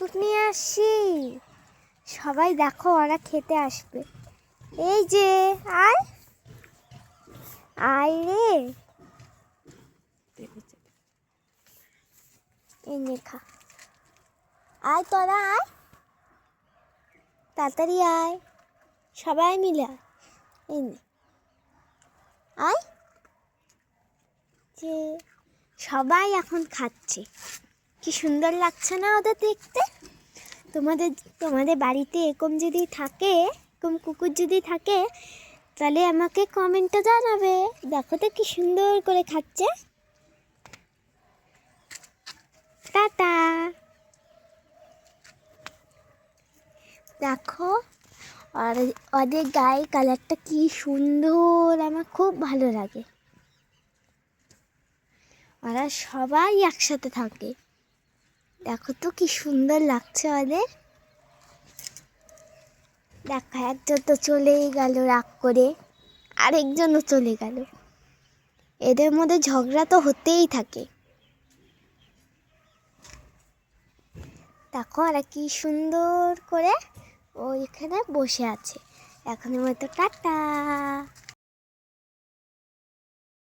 Biscuit নিয়ে আসছি। সবাই দেখো, ওরা খেতে আসবে। এই যে আয় আয় রে, এই নে খা। আয় তোরা আয়, তাড়াতাড়ি আয়, সবাই মিলে আয়। এই নে আয়। যে সবাই এখন খাচ্ছে, কি সুন্দর লাগছে না ওদের দেখতে? তোমাদের তোমাদের বাড়িতে এরকম যদি থাকে, এরকম কুকুর যদি থাকে, তাহলে আমাকে কমেন্টে জানাবে। দেখো তো কি সুন্দর করে খাচ্ছে। টাটা। দেখো আর ওদের গায়ে কালারটা কি সুন্দর, আমার খুব ভালো লাগে। ওরা সবাই একসাথে থাকে, দেখো তো কি সুন্দর লাগছে ওদের। দেখো একজন তো চলেই গেল রাগ করে, আরেকজনও চলে গেল। এদের মধ্যে ঝগড়া তো হতেই থাকে। দেখো ওরা কি সুন্দর করে ওইখানে বসে আছে। এখনের মতো টাটা।